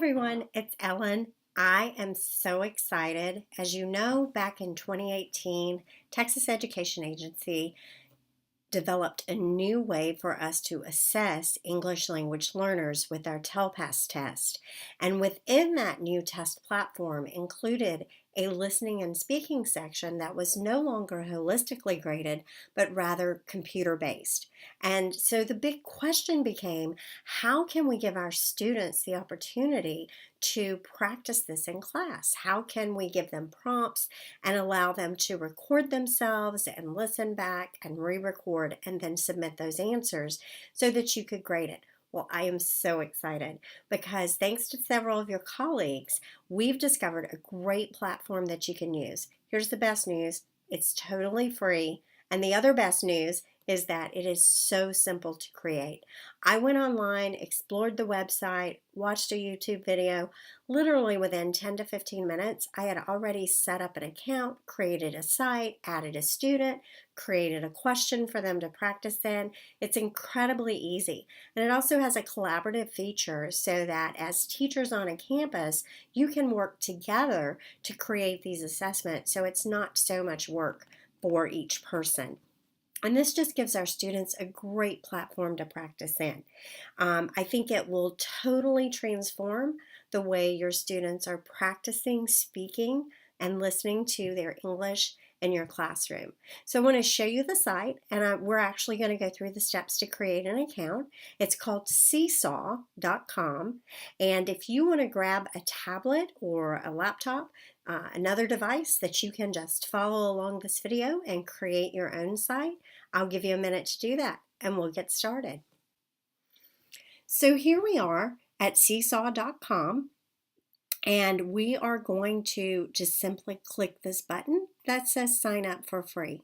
everyone, it's Ellen. I am so excited. As you know, back in 2018, Texas Education Agency developed a new way for us to assess English language learners with our TELPAS test. And within that new test platform included a listening and speaking section that was no longer holistically graded, but rather computer-based. And so the big question became, how can we give our students the opportunity to practice this in class? How can we give them prompts and allow them to record themselves and listen back and re-record and then submit those answers so that you could grade it? Well, I am so excited because thanks to several of your colleagues, we've discovered a great platform that you can use. Here's the best news. It's totally free. And the other best news is that it is so simple to create. I went online, explored the website, watched a YouTube video. Literally within 10 to 15 minutes, I had already set up an account, created a site, added a student, created a question for them to practice in. It's incredibly easy. And it also has a collaborative feature so that as teachers on a campus, you can work together to create these assessments so it's not so much work for each person. And this just gives our students a great platform to practice in. I think it will totally transform the way your students are practicing speaking and listening to their English in your classroom. So I want to show you the site, and we're actually going to go through the steps to create an account. It's called SeeSaw.com, and if you want to grab a tablet or a laptop, another device that you can just follow along this video and create your own site, I'll give you a minute to do that, and we'll get started. So here we are at SeeSaw.com. And we are going to just simply click this button that says sign up for free.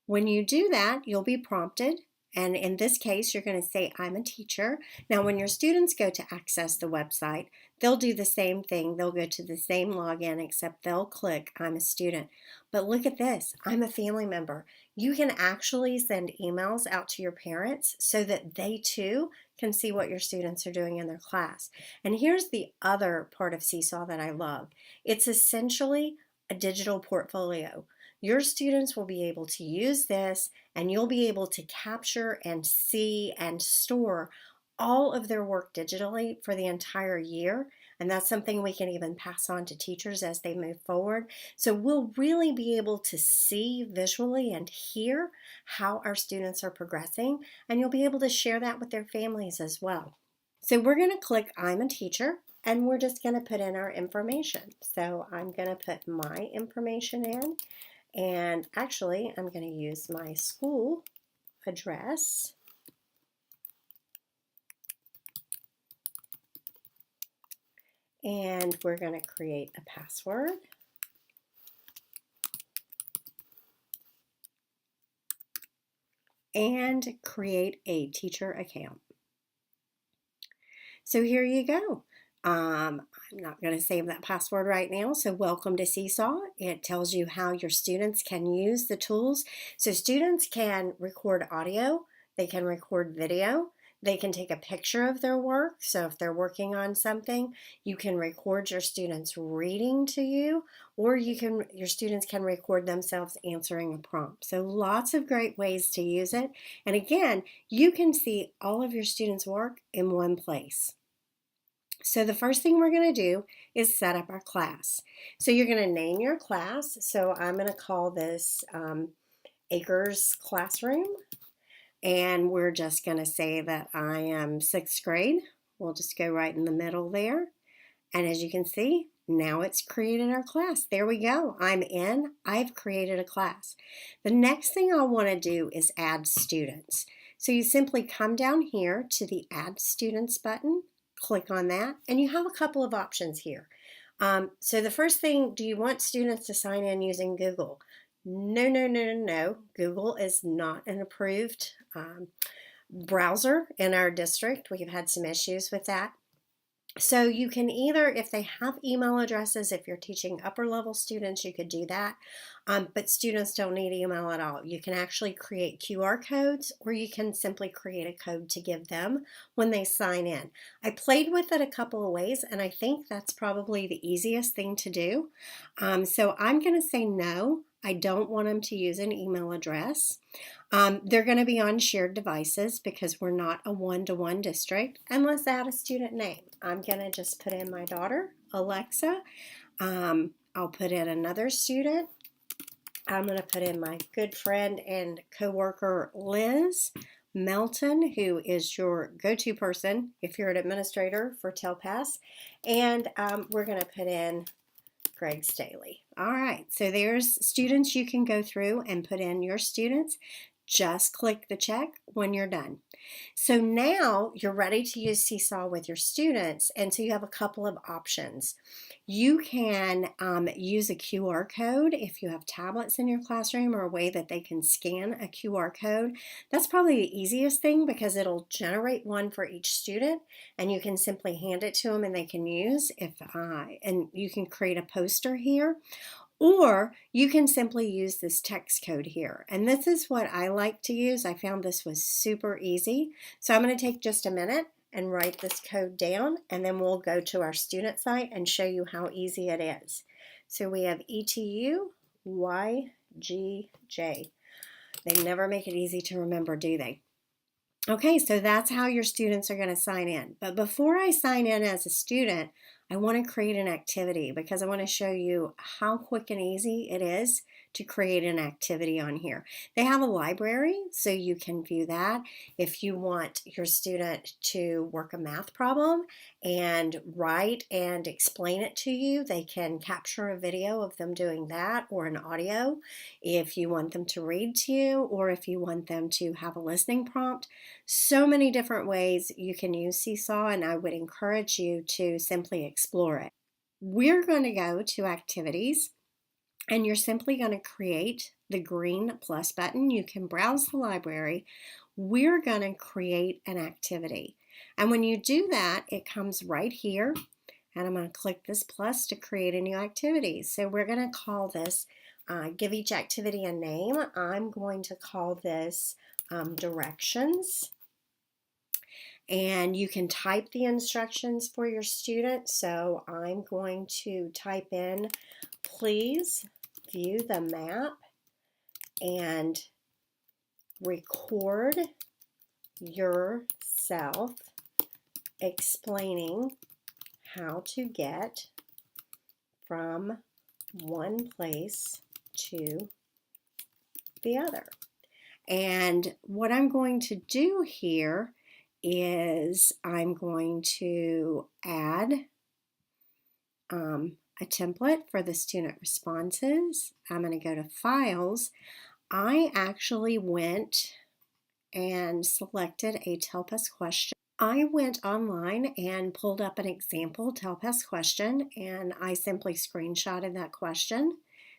When you do that, you'll be prompted. And in this case, you're going to say, I'm a teacher. Now, when your students go to access the website, they'll do the same thing. They'll go to the same login, except they'll click, I'm a student. But look at this, I'm a family member. You can actually send emails out to your parents so that they too can see what your students are doing in their class. And here's the other part of SeeSaw that I love. It's essentially a digital portfolio. Your students will be able to use this, and you'll be able to capture and see and store all of their work digitally for the entire year. And that's something we can even pass on to teachers as they move forward. So we'll really be able to see visually and hear how our students are progressing, and you'll be able to share that with their families as well. So we're going to click I'm a teacher, and we're just going to put in our information. So I'm going to put my information in. And actually, I'm going to use my school address. And we're going to create a password. And create a teacher account. So here you go. I'm not going to save that password right now, so welcome to SeeSaw. It tells you how your students can use the tools. So students can record audio, they can record video, they can take a picture of their work. So if they're working on something, you can record your students reading to you, or your students can record themselves answering a prompt. So lots of great ways to use it. And again, you can see all of your students' work in one place. So the first thing we're going to do is set up our class. So you're going to name your class. So I'm going to call this Acres Classroom. And we're just going to say that I am 6th grade. We'll just go right in the middle there. And as you can see, now it's created our class. There we go. I'm in. I've created a class. The next thing I want to do is add students. So you simply come down here to the Add Students button. Click on that, and you have a couple of options here. So the first thing, do you want students to sign in using Google? No, no, no, no, no. Google is not an approved browser in our district. We've had some issues with that. So you can either, if they have email addresses, if you're teaching upper level students, you could do that. But students don't need email at all. You can actually create QR codes, or you can simply create a code to give them when they sign in. I played with it a couple of ways, and I think that's probably the easiest thing to do. So I'm going to say no. I don't want them to use an email address. They're going to be on shared devices because we're not a one-to-one district. And let's add a student name. I'm going to just put in my daughter, Alexa. I'll put in another student. I'm going to put in my good friend and coworker, Liz Melton, who is your go-to person if you're an administrator for TELPAS. And we're going to put in Greg Staley. All right, so there's students you can go through and put in your students. Just click the check when you're done. So now you're ready to use SeeSaw with your students, and so you have a couple of options. You can use a QR code if you have tablets in your classroom, or a way that they can scan a QR code. That's probably the easiest thing because it'll generate one for each student, and you can simply hand it to them and they can use. And you can create a poster here. Or you can simply use this text code here. And this is what I like to use. I found this was super easy. So I'm going to take just a minute and write this code down, and then we'll go to our student site and show you how easy it is. So we have ETU YGJ. They never make it easy to remember, do they? Okay, so that's how your students are going to sign in. But before I sign in as a student, I want to create an activity because I want to show you how quick and easy it is to create an activity on here. They have a library, so you can view that. If you want your student to work a math problem and write and explain it to you, they can capture a video of them doing that, or an audio. If you want them to read to you, or if you want them to have a listening prompt. So many different ways you can use SeeSaw, and I would encourage you to simply explore it. We're going to go to activities, and you're simply going to create the green plus button. You can browse the library. We're going to create an activity. And when you do that, it comes right here, and I'm going to click this plus to create a new activity. So we're going to call this, give each activity a name. I'm going to call this directions. And you can type the instructions for your student. So I'm going to type in, please view the map and record yourself explaining how to get from one place to the other. And what I'm going to do here is I'm going to add a template for the student responses. I'm going to go to Files. I actually went and selected a TELPAS question. I went online and pulled up an example TELPAS question, and I simply screenshotted that question.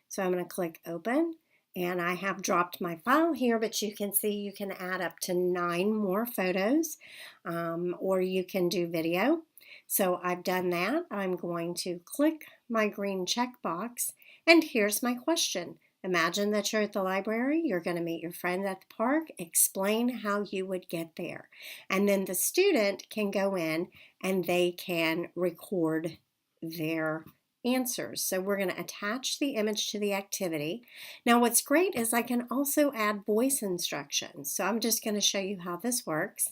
So I'm going to click Open. And I have dropped my file here, but you can see you can add up to 9 more photos, or you can do video. So I've done that. I'm going to click my green checkbox, and here's my question. Imagine that you're at the library, you're going to meet your friend at the park, explain how you would get there. And then the student can go in and they can record their answers. So we're going to attach the image to the activity. Now what's great is I can also add voice instructions. So I'm just going to show you how this works.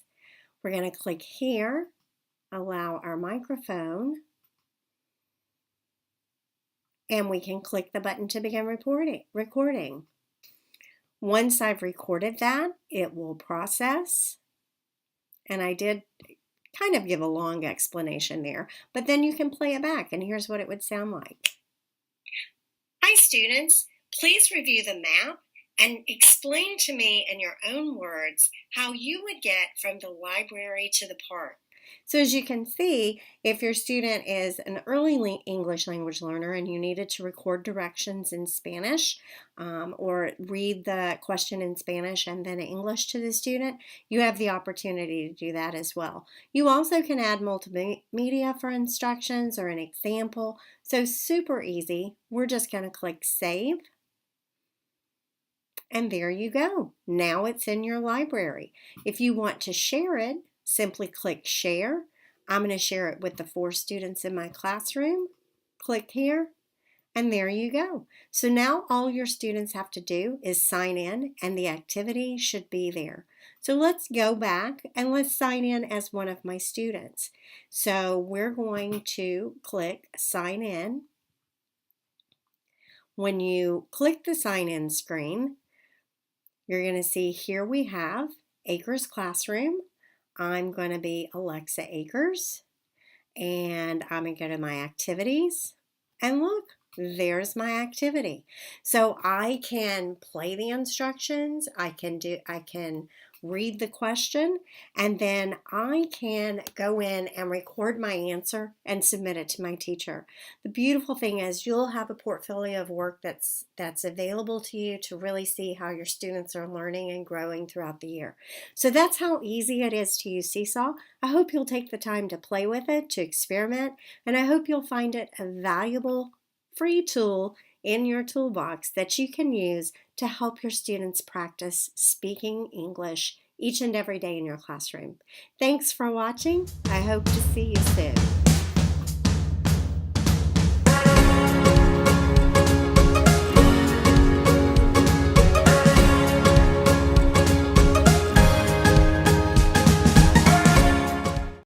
We're going to click here, allow our microphone, and we can click the button to begin recording. Once I've recorded that, it will process. And I did kind of give a long explanation there, but then you can play it back, and here's what it would sound like. Hi students, please review the map and explain to me in your own words how you would get from the library to the park. So as you can see, if your student is an early English language learner and you needed to record directions in Spanish or read the question in Spanish and then English to the student, you have the opportunity to do that as well. You also can add multimedia for instructions or an example. So super easy. We're just going to click Save. And there you go. Now it's in your library. If you want to share it, simply click Share. I'm going to share it with the 4 students in my classroom. Click here, and there you go. So now all your students have to do is sign in, and the activity should be there. So let's go back and let's sign in as one of my students. So we're going to click Sign In. When you click the sign in screen, you're going to see here we have Acres Classroom. I'm going to be Alexa Acres, and I'm going to go to my activities, and look, there's my activity. So I can play the instructions, I can read the question, and then I can go in and record my answer and submit it to my teacher. The beautiful thing is you'll have a portfolio of work that's available to you to really see how your students are learning and growing throughout the year. So that's how easy it is to use SeeSaw. I hope you'll take the time to play with it, to experiment, and I hope you'll find it a valuable free tool in your toolbox that you can use to help your students practice speaking English each and every day in your classroom. Thanks for watching. I hope to see you soon.